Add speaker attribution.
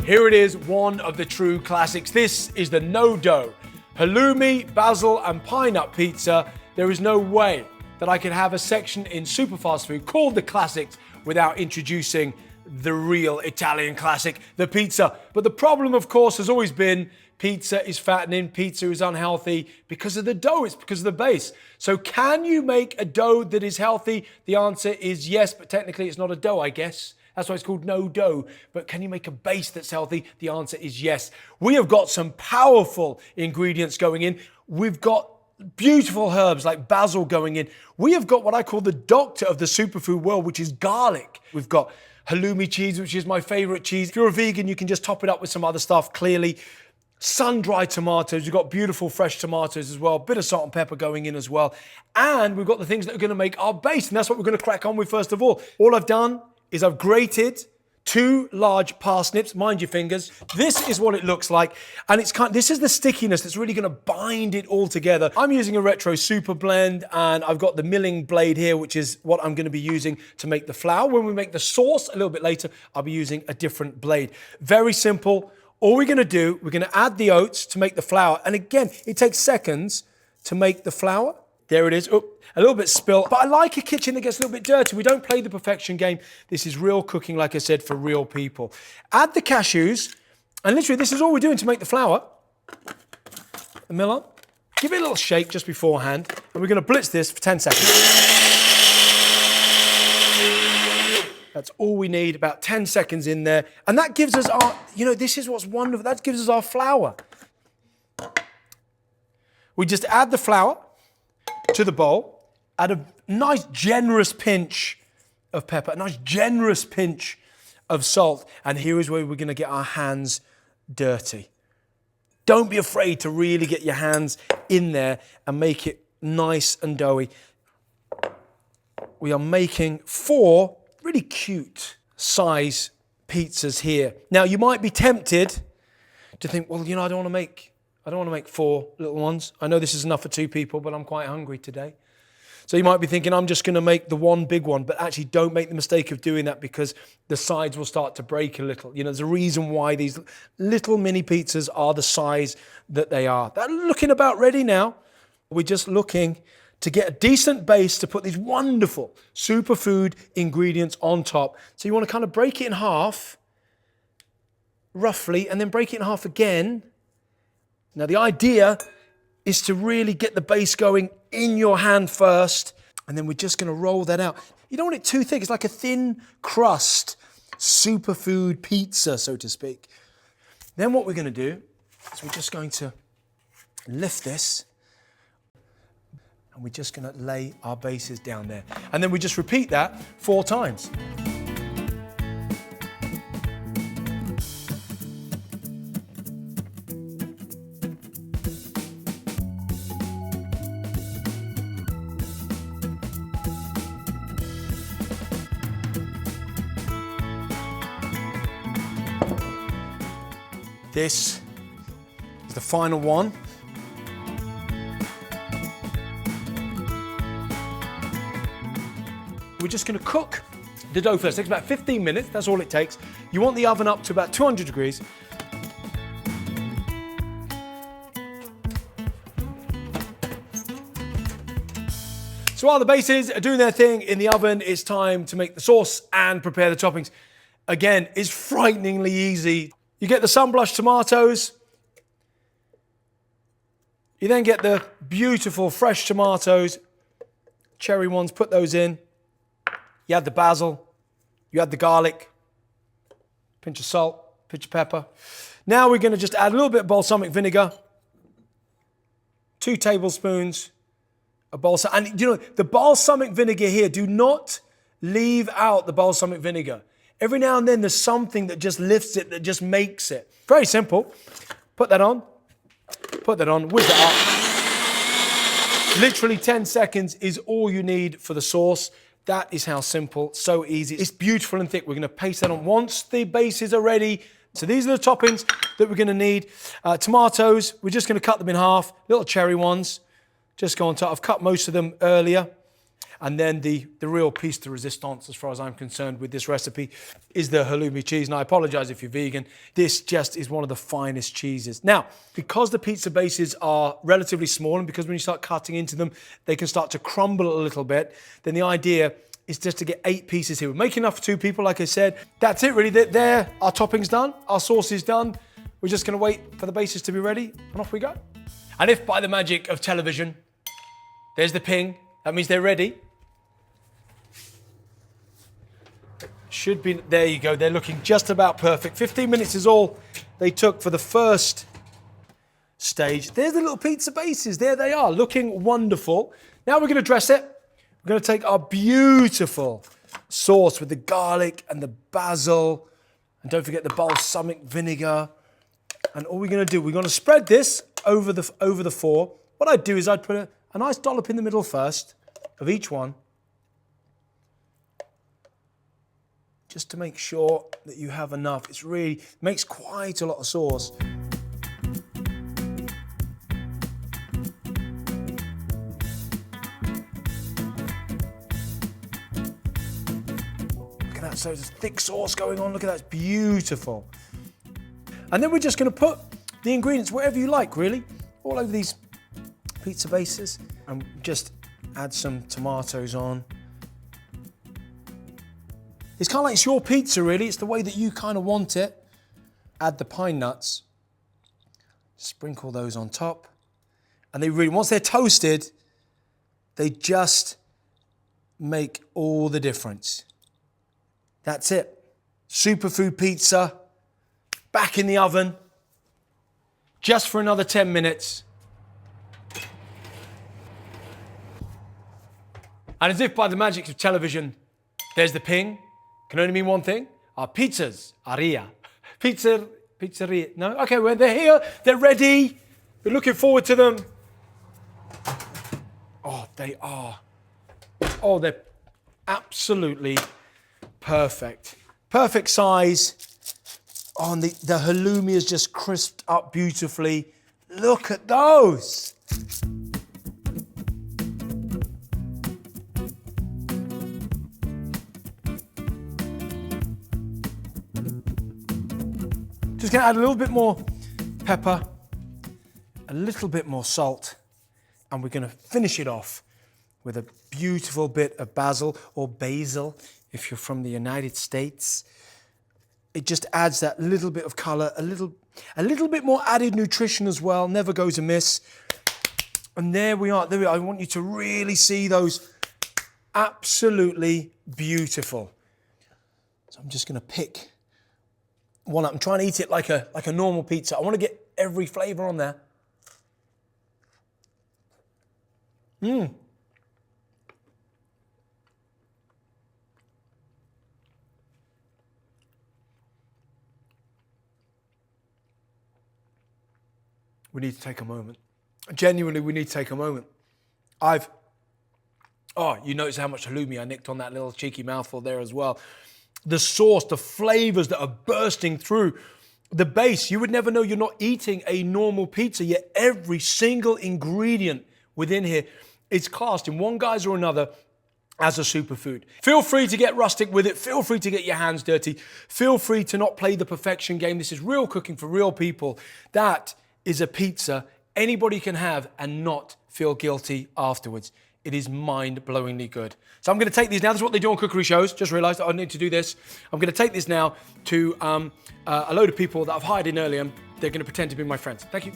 Speaker 1: Here it is, one of the true classics. This is the no dough halloumi, basil, and pine nut pizza. There is no way that I could have a section in super fast food called the classics without introducing the real Italian classic, the pizza. But the problem, of course, has always been pizza is fattening, pizza is unhealthy because of the dough, it's because of the base. So can you make a dough that is healthy? The answer is yes, but technically it's not a dough, I guess. That's why it's called no dough. But can you make a base that's healthy? The answer is yes. We have got some powerful ingredients going in. We've got beautiful herbs like basil going in. We have got what I call the doctor of the superfood world, which is garlic. We've got halloumi cheese, which is my favorite cheese. If you're a vegan, you can just top it up with some other stuff, clearly. Sun-dried tomatoes, you've got beautiful fresh tomatoes as well, bit of salt and pepper going in as well. And we've got the things that are gonna make our base, and that's what we're gonna crack on with first of all. All I've done is I've grated 2 large parsnips, mind your fingers. This is what it looks like. And this is the stickiness that's really gonna bind it all together. I'm using a retro super blend and I've got the milling blade here, which is what I'm gonna be using to make the flour. When we make the sauce a little bit later, I'll be using a different blade. Very simple. All we're gonna do, we're gonna add the oats to make the flour. And again, it takes seconds to make the flour. There it is. Oh, a little bit spilled. But I like a kitchen that gets a little bit dirty. We don't play the perfection game. This is real cooking, like I said, for real people. Add the cashews. And literally, this is all we're doing to make the flour. The mill on. Give it a little shake just beforehand. And we're gonna blitz this for 10 seconds. That's all we need, about 10 seconds in there. And that gives us our, this is what's wonderful. That gives us our flour. We just add the flour to the bowl, add a nice generous pinch of pepper, a nice generous pinch of salt. And here is where we're gonna get our hands dirty. Don't be afraid to really get your hands in there and make it nice and doughy. We are making 4 really cute size pizzas here. Now you might be tempted to think, well, I don't want to make 4 little ones. I know this is enough for 2 people, but I'm quite hungry today. So you might be thinking, I'm just going to make the one big one, but actually don't make the mistake of doing that because the sides will start to break a little. There's a reason why these little mini pizzas are the size that they are. They're looking about ready now. We're just looking to get a decent base to put these wonderful superfood ingredients on top. So you want to kind of break it in half, roughly, and then break it in half again. Now the idea is to really get the base going in your hand first, and then we're just going to roll that out. You don't want it too thick. It's like a thin crust superfood pizza, so to speak. Then what we're going to do is we're just going to lift this, and we're just going to lay our bases down there. And then we just repeat that 4 times. This is the final one. We're just going to cook the dough first. It takes about 15 minutes, that's all it takes. You want the oven up to about 200 degrees. So while the bases are doing their thing in the oven, it's time to make the sauce and prepare the toppings. Again, it's frighteningly easy. You get the sun-blushed tomatoes. You then get the beautiful fresh tomatoes, cherry ones, put those in. You add the basil, you add the garlic, pinch of salt, pinch of pepper. Now we're gonna just add a little bit of balsamic vinegar, 2 tablespoons of balsamic. And the balsamic vinegar here, do not leave out the balsamic vinegar. Every now and then there's something that just lifts it, that just makes it. Very simple. Put that on, whiz it up. Literally 10 seconds is all you need for the sauce. That is how simple, so easy. It's beautiful and thick. We're gonna paste that on once the bases are ready. So these are the toppings that we're gonna need. Tomatoes, we're just gonna cut them in half. Little cherry ones, just go on top. I've cut most of them earlier. And then the real piece de resistance, as far as I'm concerned, with this recipe is the halloumi cheese. And I apologize if you're vegan. This just is one of the finest cheeses. Now, because the pizza bases are relatively small and because when you start cutting into them, they can start to crumble a little bit, then the idea is just to get 8 pieces here. We're making enough for 2 people, like I said. That's it, really. There, our topping's done. Our sauce is done. We're just going to wait for the bases to be ready, and off we go. And if by the magic of television, there's the ping, that means they're ready. Should be, there you go, they're looking just about perfect. 15 minutes is all they took for the first stage. There's the little pizza bases, there they are, looking wonderful. Now we're gonna dress it. We're gonna take our beautiful sauce with the garlic and the basil, and don't forget the balsamic vinegar. And all we're gonna do, we're gonna spread this over the 4. What I'd do is I'd put a nice dollop in the middle first of each one, just to make sure that you have enough. It's really makes quite a lot of sauce. Look at that, so there's thick sauce going on. Look at that, it's beautiful. And then we're just gonna put the ingredients wherever you like, really, all over these pizza bases, and just add some tomatoes on. It's kind of like it's your pizza, really. It's the way that you kind of want it. Add the pine nuts. Sprinkle those on top. And they really, once they're toasted, they just make all the difference. That's it. Superfood pizza, back in the oven, just for another 10 minutes. And as if by the magic of television, there's the ping. Can only mean one thing. Our pizzas are here. Pizzeria. No? Okay, well, they're here. They're ready. We're looking forward to them. Oh, they are. Oh, they're absolutely perfect. Perfect size. Oh, and the halloumi is just crisped up beautifully. Look at those. Just gonna add a little bit more pepper, a little bit more salt, and we're gonna finish it off with a beautiful bit of basil, or basil if you're from the United States. It just adds that little bit of color, a little bit more added nutrition as well, never goes amiss. And there we are. I want you to really see those. Absolutely beautiful. So I'm just gonna pick one up. I'm trying to eat it like a normal pizza. I want to get every flavor on there. We need to take a moment. Genuinely, we need to take a moment. You notice how much halloumi I nicked on that little cheeky mouthful there as well. The sauce, the flavors that are bursting through the base. You would never know you're not eating a normal pizza, yet every single ingredient within here is classed in one guise or another as a superfood. Feel free to get rustic with it. Feel free to get your hands dirty. Feel free to not play the perfection game. This is real cooking for real people. That is a pizza anybody can have and not feel guilty afterwards. It is mind-blowingly good. So I'm going to take these now. This is what they do on cookery shows. Just realized that I need to do this. I'm going to take this now to a load of people that I've hired in earlier. They're going to pretend to be my friends. Thank you.